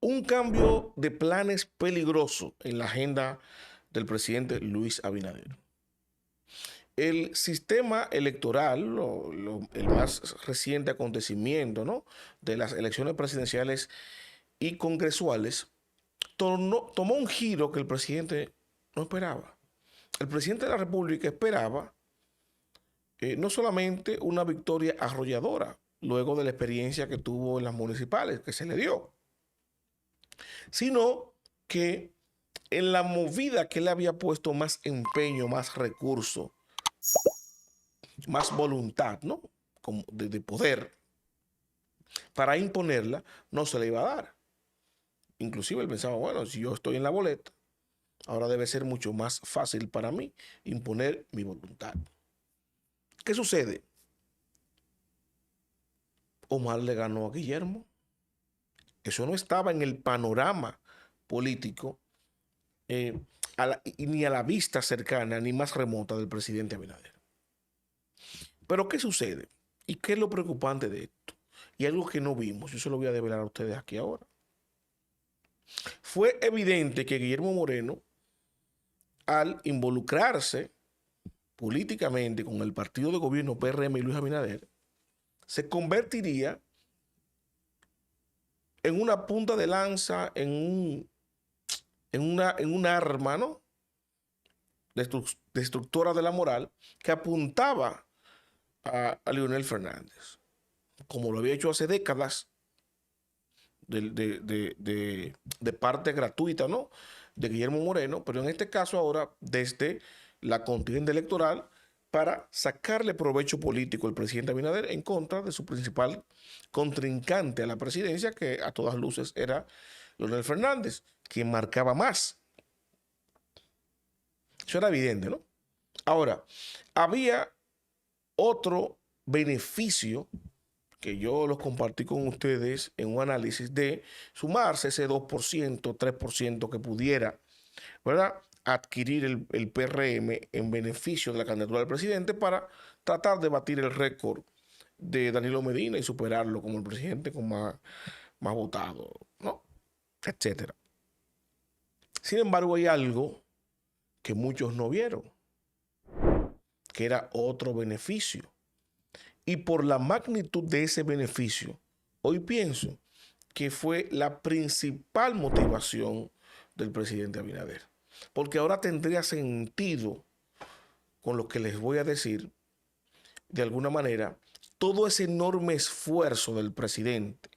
Un cambio de planes peligroso en la agenda del presidente Luis Abinader. El sistema electoral, el más reciente acontecimiento, ¿no?, de las elecciones presidenciales y congresuales, tomó un giro que el presidente no esperaba. El presidente de la República esperaba no solamente una victoria arrolladora, luego de la experiencia que tuvo en las municipales, que se le dio, sino que en la movida que él había puesto más empeño, más recursos, más voluntad, ¿no?, como de poder para imponerla, no se le iba a dar. Inclusive él pensaba, bueno, si yo estoy en la boleta, ahora debe ser mucho más fácil para mí imponer mi voluntad. ¿Qué sucede? Omar le ganó a Guillermo. Eso no estaba en el panorama político eh, ni a la vista cercana ni más remota del presidente Abinader. Pero ¿qué sucede? ¿Y qué es lo preocupante de esto? Y algo que no vimos, yo se lo voy a develar a ustedes aquí ahora. Fue evidente que Guillermo Moreno, al involucrarse políticamente con el partido de gobierno PRM y Luis Abinader, se convertiría en una punta de lanza, en un arma, ¿no?, destructora de la moral, que apuntaba a Leonel Fernández, como lo había hecho hace décadas, de parte gratuita, ¿no?, de Guillermo Moreno, pero en este caso ahora desde la contienda electoral para sacarle provecho político al presidente Abinader en contra de su principal contrincante a la presidencia, que a todas luces era Leonel Fernández, quien marcaba más. Eso era evidente, ¿no? Ahora, había otro beneficio que yo los compartí con ustedes en un análisis de sumarse ese 2%, 3% que pudiera, ¿verdad?, adquirir el PRM en beneficio de la candidatura del presidente para tratar de batir el récord de Danilo Medina y superarlo como el presidente con más votado, ¿no?, etcétera. Sin embargo, hay algo que muchos no vieron, que era otro beneficio. Y por la magnitud de ese beneficio, hoy pienso que fue la principal motivación del presidente Abinader. Porque ahora tendría sentido, con lo que les voy a decir, de alguna manera, todo ese enorme esfuerzo del presidente,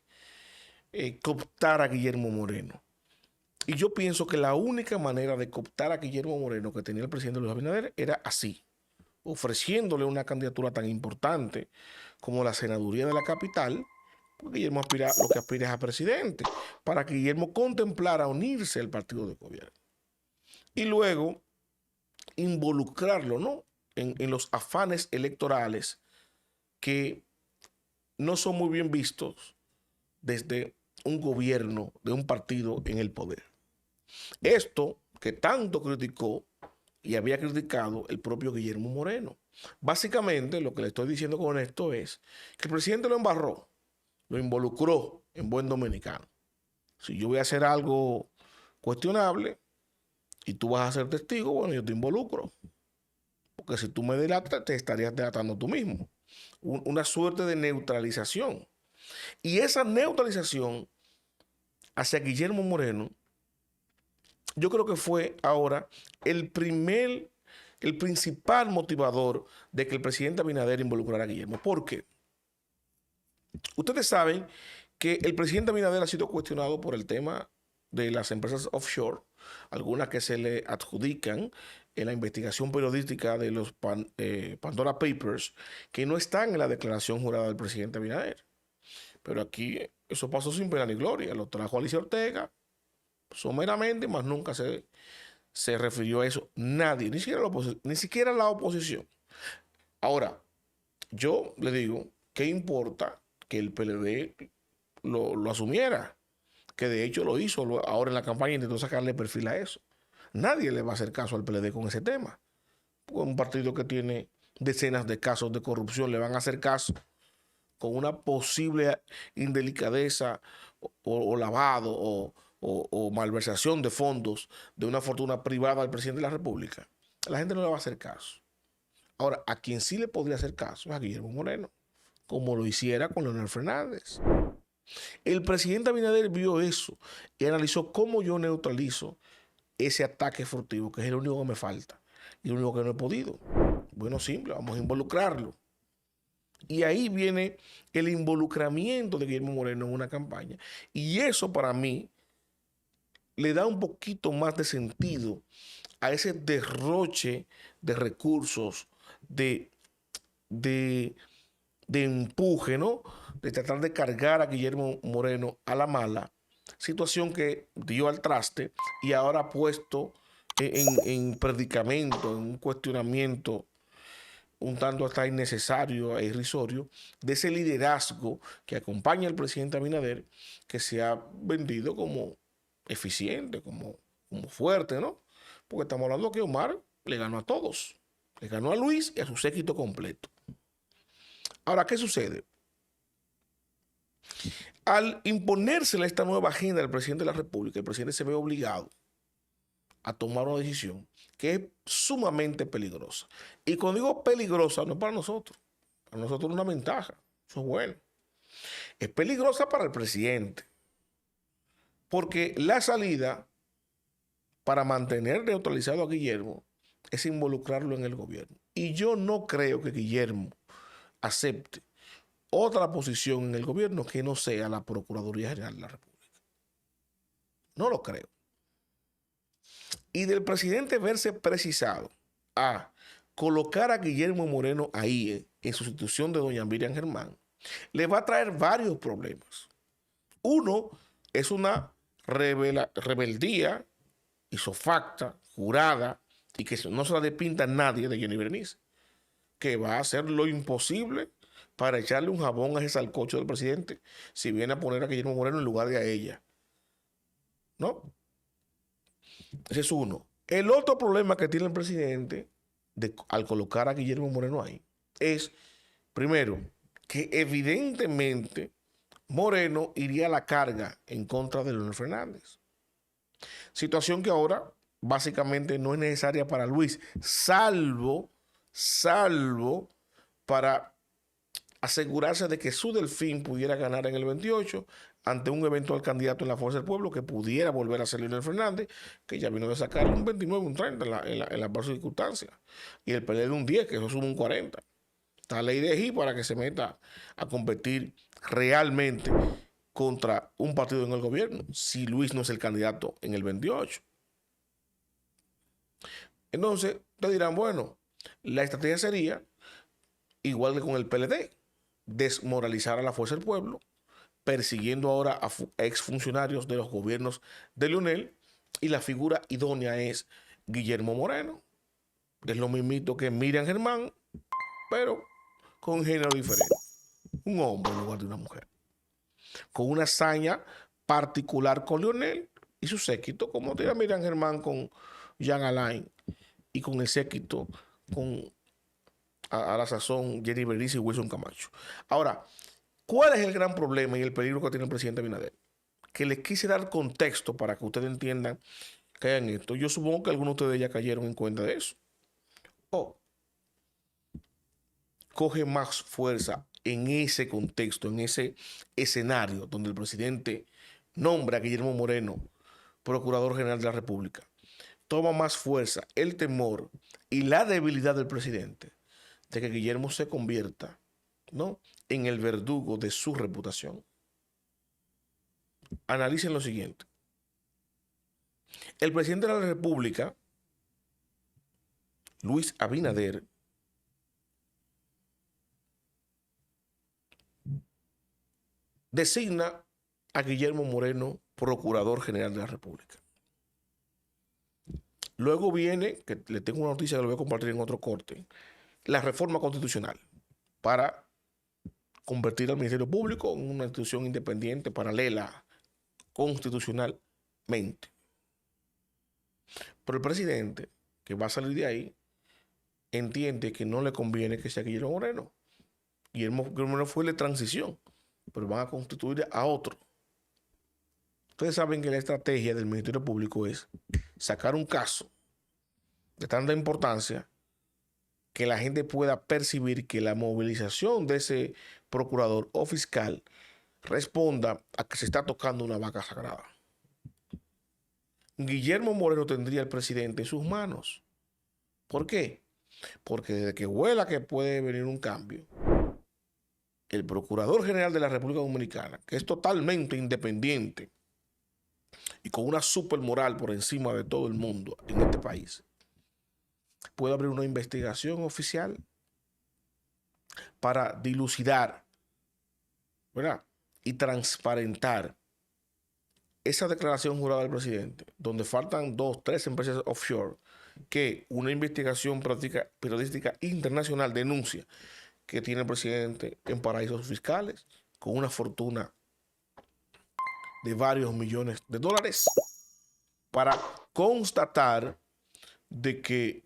cooptar a Guillermo Moreno. Y yo pienso que la única manera de cooptar a Guillermo Moreno que tenía el presidente Luis Abinader era así, ofreciéndole una candidatura tan importante como la senaduría de la capital, porque Guillermo lo que aspira es a presidente, para que Guillermo contemplara unirse al partido de gobierno. Y luego involucrarlo, ¿no?, en los afanes electorales que no son muy bien vistos desde un gobierno de un partido en el poder. Esto que tanto criticó y había criticado el propio Guillermo Moreno. Básicamente, lo que le estoy diciendo con esto es que el presidente lo embarró, lo involucró en buen dominicano. Si yo voy a hacer algo cuestionable y tú vas a ser testigo, bueno, yo te involucro. Porque si tú me delatas, te estarías delatando tú mismo. Una suerte de neutralización. Y esa neutralización hacia Guillermo Moreno, yo creo que fue ahora el principal motivador de que el presidente Abinader involucrara a Guillermo. ¿Por qué? Ustedes saben que el presidente Abinader ha sido cuestionado por el tema de las empresas offshore, algunas que se le adjudican en la investigación periodística de los Pandora Papers, que no están en la declaración jurada del presidente Abinader. Pero aquí eso pasó sin pena ni gloria. Lo trajo Alicia Ortega someramente, más nunca se refirió a eso nadie, ni siquiera la oposición. Ahora, yo le digo, ¿qué importa que el PLD lo asumiera? Que de hecho lo hizo ahora en la campaña, intentó sacarle perfil a eso. Nadie le va a hacer caso al PLD con ese tema. Porque un partido que tiene decenas de casos de corrupción le van a hacer caso con una posible indelicadeza o lavado o malversación de fondos de una fortuna privada al presidente de la República, la gente no le va a hacer caso. Ahora, a quien sí le podría hacer caso es a Guillermo Moreno, como lo hiciera con Leonel Fernández. El presidente Abinader vio eso y analizó cómo yo neutralizo ese ataque furtivo, que es el único que me falta y el único que no he podido. Bueno, simple, vamos a involucrarlo. Y ahí viene el involucramiento de Guillermo Moreno en una campaña. Y eso para mí le da un poquito más de sentido a ese derroche de recursos, de, de, de empuje, ¿no? De tratar de cargar a Guillermo Moreno a la mala, situación que dio al traste y ahora ha puesto en predicamento, en un cuestionamiento un tanto hasta innecesario e irrisorio de ese liderazgo que acompaña al presidente Abinader, que se ha vendido como eficiente, como fuerte, ¿no? Porque estamos hablando que Omar le ganó a todos. Le ganó a Luis y a su séquito completo. Ahora, ¿qué sucede? Al imponérsele esta nueva agenda del presidente de la República, el presidente se ve obligado a tomar una decisión que es sumamente peligrosa. Y cuando digo peligrosa, no es para nosotros es una ventaja, eso es bueno. Es peligrosa para el presidente, porque la salida para mantener neutralizado a Guillermo es involucrarlo en el gobierno. Y yo no creo que Guillermo acepte otra posición en el gobierno que no sea la Procuraduría General de la República. No lo creo. Y del presidente verse precisado a colocar a Guillermo Moreno ahí en sustitución de doña Miriam Germán, le va a traer varios problemas. Uno es una rebeldía isofacta, jurada, y que no se la despinta nadie de Jenny Berenice, que va a hacer lo imposible para echarle un jabón a ese salcocho del presidente si viene a poner a Guillermo Moreno en lugar de a ella. ¿No? Ese es uno. El otro problema que tiene el presidente al colocar a Guillermo Moreno ahí es, primero, que evidentemente Moreno iría a la carga en contra de Leonel Fernández. Situación que ahora básicamente no es necesaria para Luis, salvo para asegurarse de que su Delfín pudiera ganar en el 28 ante un eventual candidato en la Fuerza del Pueblo que pudiera volver a ser Leonel Fernández, que ya vino de sacar un 29, un 30 en las circunstancias. Y el PLD un 10, que eso suma un 40. Está la ley de G para que se meta a competir realmente contra un partido en el gobierno, si Luis no es el candidato en el 28. Entonces, te dirán, bueno, la estrategia sería igual que con el PLD, desmoralizar a la Fuerza del Pueblo, persiguiendo ahora a exfuncionarios de los gobiernos de Leonel, y la figura idónea es Guillermo Moreno, que es lo mismito que Miriam Germán, pero con género diferente. Un hombre en lugar de una mujer. Con una hazaña particular con Leonel y su séquito, como tira Miriam Germán con Jean Alain y con el séquito con a la sazón Jenny Berenice y Wilson Camacho. Ahora, ¿cuál es el gran problema y el peligro que tiene el presidente Abinader? Que les quise dar contexto para que ustedes entiendan que hayan esto. Yo supongo que algunos de ustedes ya cayeron en cuenta de eso. O coge más fuerza en ese contexto, en ese escenario donde el presidente nombra a Guillermo Moreno, Procurador General de la República. Toma más fuerza el temor y la debilidad del presidente de que Guillermo se convierta, ¿no?, en el verdugo de su reputación. Analicen lo siguiente. El presidente de la República, Luis Abinader, designa a Guillermo Moreno Procurador General de la República. Luego viene, que le tengo una noticia que lo voy a compartir en otro corte, la reforma constitucional para convertir al Ministerio Público en una institución independiente, paralela, constitucionalmente. Pero el presidente, que va a salir de ahí, entiende que no le conviene que sea Guillermo Moreno. Guillermo Moreno fue de transición, pero van a constituir a otro. Ustedes saben que la estrategia del Ministerio Público es sacar un caso de tanta importancia que la gente pueda percibir que la movilización de ese procurador o fiscal responda a que se está tocando una vaca sagrada. Guillermo Moreno tendría al presidente en sus manos. ¿Por qué? Porque desde que huela que puede venir un cambio, el Procurador General de la República Dominicana, que es totalmente independiente y con una super moral por encima de todo el mundo en este país, puede abrir una investigación oficial para dilucidar, ¿verdad?, y transparentar esa declaración jurada del presidente, donde faltan 2, 3 empresas offshore, que una investigación periodística internacional denuncia que tiene el presidente en paraísos fiscales con una fortuna de varios millones de dólares, para constatar de que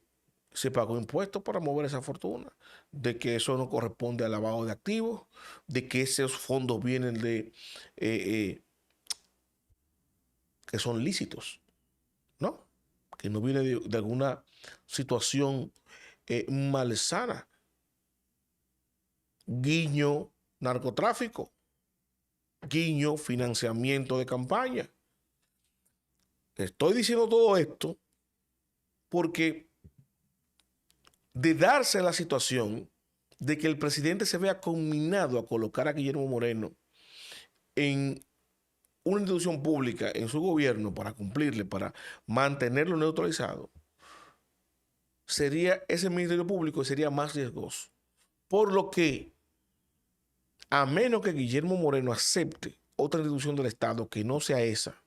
se pagó impuestos para mover esa fortuna, de que eso no corresponde al lavado de activos, de que esos fondos vienen de que son lícitos, ¿no? Que no viene de alguna situación malsana. Guiño, narcotráfico. Guiño, financiamiento de campaña. Estoy diciendo todo esto porque de darse la situación de que el presidente se vea conminado a colocar a Guillermo Moreno en una institución pública en su gobierno para cumplirle, para mantenerlo neutralizado, sería ese Ministerio Público sería más riesgoso. Por lo que, a menos que Guillermo Moreno acepte otra institución del Estado que no sea esa,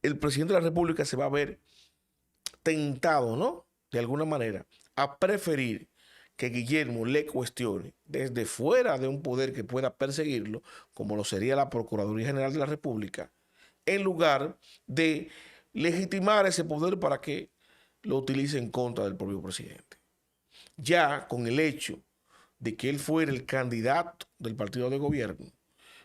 el presidente de la República se va a ver tentado, ¿no?, de alguna manera, a preferir que Guillermo le cuestione desde fuera de un poder que pueda perseguirlo, como lo sería la Procuraduría General de la República, en lugar de legitimar ese poder para que lo utilice en contra del propio presidente. Ya con el hecho de que él fuera el candidato del partido de gobierno,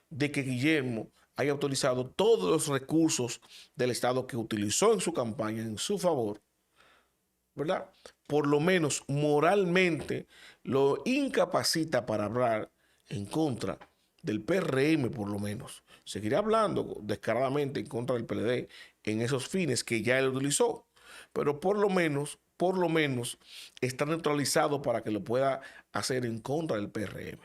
de que Guillermo haya utilizado todos los recursos del Estado que utilizó en su campaña en su favor, ¿verdad?, por lo menos moralmente lo incapacita para hablar en contra del PRM, por lo menos. Seguirá hablando descaradamente en contra del PLD en esos fines que ya él utilizó, pero por lo menos está neutralizado para que lo pueda hacer en contra del PRM.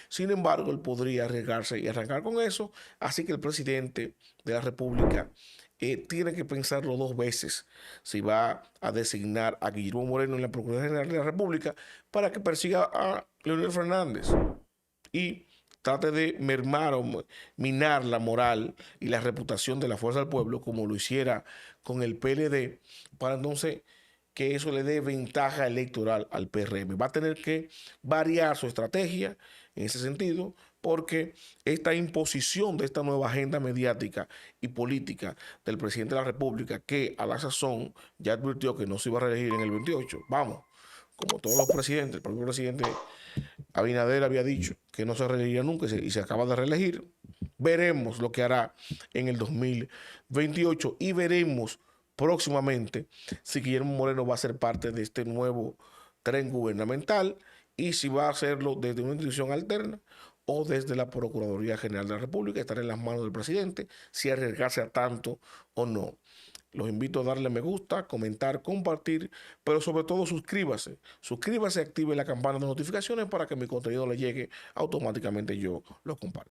Sin embargo, él podría arriesgarse y arrancar con eso, así que el presidente de la República tiene que pensarlo 2 veces si va a designar a Guillermo Moreno en la Procuraduría General de la República para que persiga a Leonel Fernández y trate de mermar o minar la moral y la reputación de la Fuerza del Pueblo, como lo hiciera con el PLD, para entonces que eso le dé ventaja electoral al PRM. Va a tener que variar su estrategia en ese sentido, porque esta imposición de esta nueva agenda mediática y política del presidente de la República, que a la sazón ya advirtió que no se iba a reelegir en el 28, vamos, como todos los presidentes, el propio presidente Abinader había dicho que no se reelegiría nunca y se acaba de reelegir. Veremos lo que hará en el 2028 y veremos próximamente si Guillermo Moreno va a ser parte de este nuevo tren gubernamental y si va a hacerlo desde una institución alterna o desde la Procuraduría General de la República. Estará en las manos del presidente si arriesgarse a tanto o no. Los invito a darle me gusta, comentar, compartir, pero sobre todo suscríbase. Suscríbase y active la campana de notificaciones para que mi contenido le llegue automáticamente y yo lo comparto.